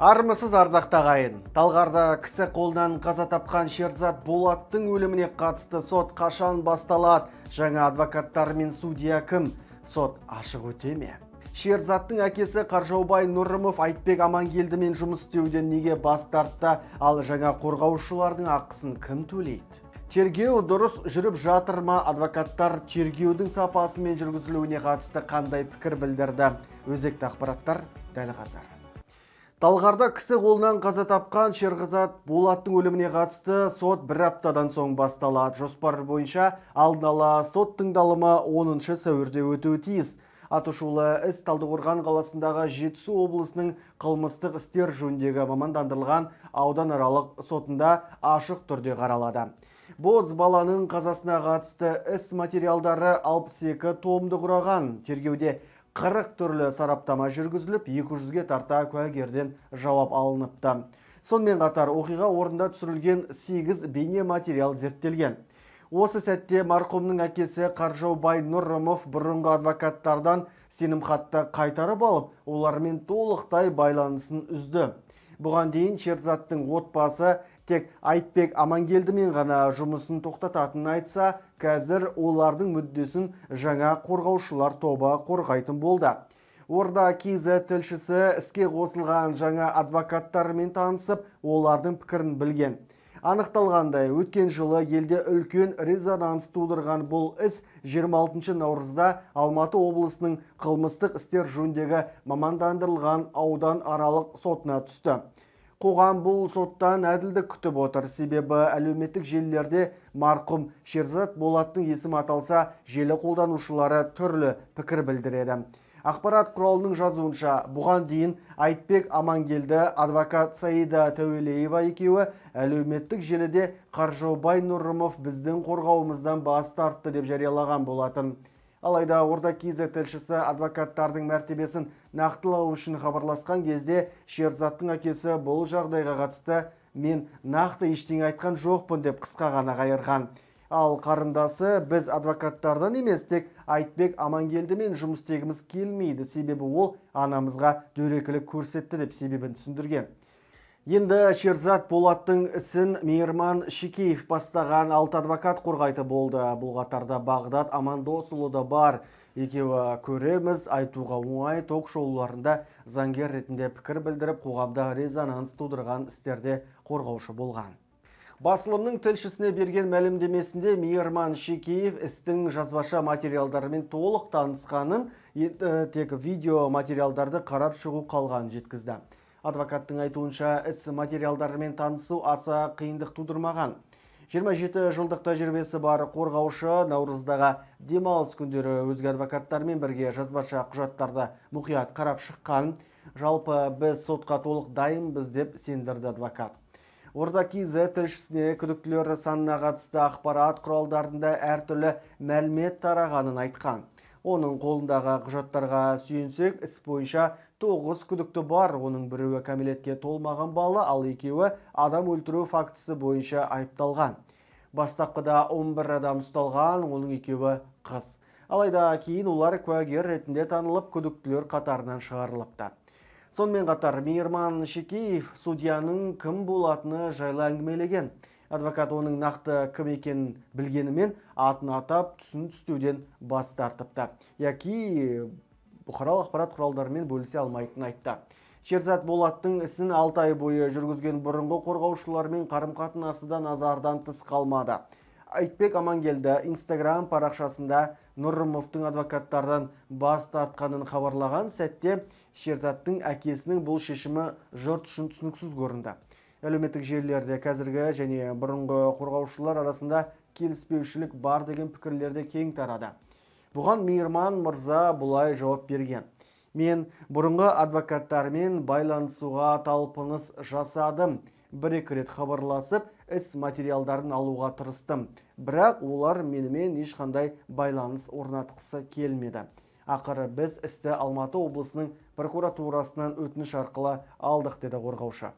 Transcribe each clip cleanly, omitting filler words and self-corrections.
Армысыз ардақты ағайын. Талғарда кісі қолдан қаза тапқан Шерзат Болаттың өліміне қатысты сот қашан басталады? Жаңа адвокаттар мен судья кім? Сот ашық өте ме? Шерзаттың әкесі Қаржаубай Нұрымов Айтбек Амангелдімен жұмыс істеуден неге бас тартты, ал жаңа қорғаушылардың ақысын кім төлейді? Тергеу дұрыс жүріп жатыр ма? Адвокаттар тергеудің сапасы мен жүргізілуіне қатысты қандай пікір білдірді? Өзекті ақпараттар дәл қазір. Талғарда кісі қолынан қаза тапқан Шерзат Болаттың өліміне қатысты сот бір аптадан соң басталады. Жоспар бойынша алдын ала сот тыңдалымы 10 сәуірде өтуі тиіс. Атышулы іс Талдықорған қаласындағы Жетісу облысының қылмыстық істер жөніндегі мамандандырылған ауданаралық сотында ашық түрде қаралады. Боз баланың қазасына қатысты іс материалдары 62 томды құраған. Тергеуде 40 түрлі сараптама жүргізіліп, 200-ге тарта куәгерден жауап алыныпты. Сонымен қатар оқиға орнында түсірілген 8 бейне материал зерттелген. Осы сәтте марқұмның әкесі Қаржаубай Нұрымов бұрынғы адвокаттардан сенімхатты қайтарып алып, олармен толықтай байланысын үзді. Бұған дейін Шерзаттың отбасы тек Айтбек Амангелдімен ғана жұмысын тоқтататынын айтса, қазір олардың мүддесін жаңа қорғаушылар тобы қорғайтын болды. Орда КЗ тілшісі іске қосылған жаңа адвокаттармен танысып, олардың пікірін білген. Анықталғандай, өткен жылы елде үлкен резонанс тудырған бұл іс 26 наурызда Алматы облысының қылмыстық істер жөніндегі мамандандырылған аудан аралық сотына түсті. Қоғам бұл соттан әділдік күтіп отыр, себебі әлеуметтік желілерде марқұм Шерзат Болаттың есімі аталса, желі қолданушылары түрлі пікір білдіреді. Ақпарат құралының жазуынша, бұған дейін Айтбек Амангелді, адвокат Саида Тәуелеева екеуі әлеуметтік желіде Қаржаубай Нұрымов біздің қорғауымыздан бас тартты деп жариялаған болатын. Алайда Орда КЗ тілшісі адвокаттардың мәртебесін нақтылау үшін хабарласқан кезде Шерзаттың әкесі бұл жағдайға қатысты мен нақты ештеңе айтқан жоқпын деп қысқа ғана қайырған. Ал қарындасы біз адвокаттардан емес, тек Айтбек Амангелдімен жұмыс істегіміз келмейді, себебі ол анамызға дөрекілік көрсетті деп себебін түсіндірген. Енді Шерзат Болаттың ісін Мейірман Шекеев бастаған 6 адвокат қорғайты болды. Бұл қатарда Бағдат Амандосұлы да бар. Екеуі көреміз, айтуға оңай ток-шоуларында заңгер ретінде пікір білдіріп, қоғамда резонанс тудырған істерде қорғаушы болған. Басылымның тілшісіне берген мәлімдемесінде Мейірман Шекеев істің жазбаша материалдарымен толық танысқанын, тек видео материалдарды қарап шығу қалғанын жеткізді. Адвокаттың айтуынша іс материалдарымен танысу аса қиындық тудырмаған. 27 жылдық тәжірибесі бар қорғаушы наурыздағы демалыс күндері өзге адвокаттармен бірге жазбаша құжаттарды мұқият қарап шыққан. Жалпы біз сотқа толық дайынбыз деп сендірді адвокат. Орда КЗ тілшісіне күдіктілер санына қатысты ақпарат құралдарында әртүрлі мәлімет тарағанын айтқан. Оның қолындағы құжаттарға сүйенсек, іс бойынша 9 күдікті бар. Оның біреуі кәмелетке толмаған бала, ал екеуі адам өлтіру фактісі бойынша айыпталған. Бастапқыда 11 адам ұсталған, оның екеуі қыз. Алайда кейін олар куәгер ретінде танылып, күдіктілер қатарынан шығарылыпты. Сонымен қатар Мейірман Шекеев судьяның кім болатыны жайлы әңгімелеген. Адвокат оның нақты кім екенін білгенімен атын атап түсін түстеуден бас тартыпты. Яки бұқаралық ақпарат құралдарымен бөлісе алмайтынын айтты. Шерзат Болаттың ісін 6 ай бойы жүргізген бұрынғы қорғаушылармен қарым-қатынасы да назардан тыс қалмады. Айтбек Амангелді Instagram парақшасында Нұрымовтың адвокаттардан бас тартқанын хабарлаған сәтте Шерзаттың әкесінің бұл шешімі жұрт үшін түсініксіз көрінді. Әлеуметтік желілерде қазіргі және бұрынғы қорғаушылар арасында келіспеушілік бар деген пікірлерде кең тарады. Бұған Мейірман мырза бұлай жауап берген. Мен бұрынғы адвокаттармен байланысуға талпыныс жасадым. Бір-екі рет хабарласып, іс материалдарын алуға тырыстым. Бірақ олар менімен ешқандай байланыс орнатқысы келмеді. Ақыры біз істі Алматы облысының прокуратурасынан өтініш арқылы алдық, деді қорғаушы.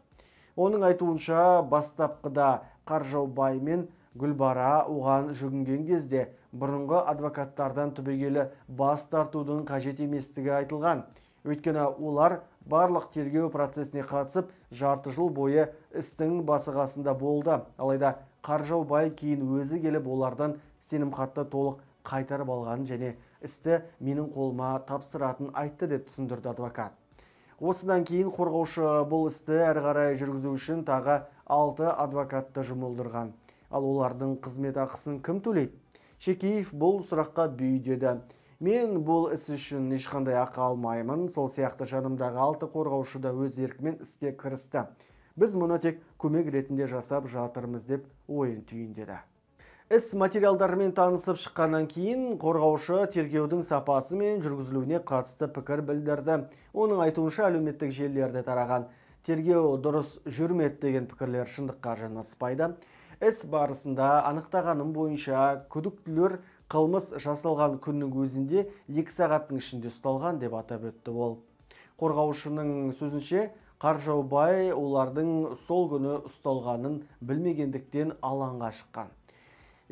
Оның айтуынша бастапқыда Қаржаубай мен Гүлбара оған жүгінген кезде бұрынғы адвокаттардан түбегейлі бас тартудың қажет еместігі айтылған. Өйткені олар барлық тергеу процесіне қатысып, жарты жыл бойы істің басы-қасында болды. Алайда Қаржаубай кейін өзі келіп олардан сенімхатты толық қайтарып алғанын және істі менің қолыма тапсыратын айтты деп түсіндірді адвокат. Осыдан кейін қорғаушы бұл істі әрі қарай жүргізу үшін тағы 6 адвокатты жұмылдырған. Ал олардың қызмет ақысын кім төлейді? Шекеев бұл сұраққа бүйдеді. Мен бұл іс үшін ешқандай ақы алмаймын. Сол сияқты жанымдағы 6 қорғаушы да өз еркімен іске кірісті. Біз мұны тек көмек ретінде жасап жатырмыз деп ойын түйіндеді. Іс материалдарымен танысып шыққаннан кейін қорғаушы тергеудің сапасы мен жүргізілуіне қатысты пікір білдірді. Оның айтуынша әлеуметтік желілерде тараған тергеу дұрыс жүрмеді деген пікірлер шындыққа жанаспайды. Іс барысында анықтағаным бойынша күдіктілер қылмыс жасалған күннің өзінде 2 сағаттың ішінде ұсталған деп атап өтті ол. Қорғаушының сөзінше, Қаржаубай олардың сол күні ұсталғанын білмегендіктен алаңға шыққан.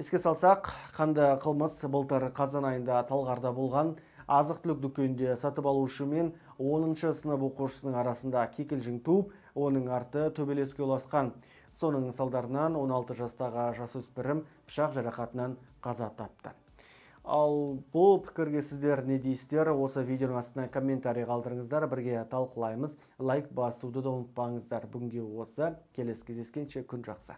Еске салсақ, қанды қылмыс былтыр қазан айында Талғарда болған. Азық-түлік дүкенінде сатып алушы мен 10-шы сынып оқушысының арасында кикілжің туып, оның арты төбелеске ұласқан. Соның салдарынан 16 жастағы жасөспірім пышақ жарақатынан қаза тапты. Ал бұл пікірге сіздер не дейсіздер? Осы видеоның астына комментарий қалдырыңыздар, бірге талқылаймыз. Лайк басуды да ұмытпаңыздар. Бүгінге осы, келесі кездескенше күн жақсы.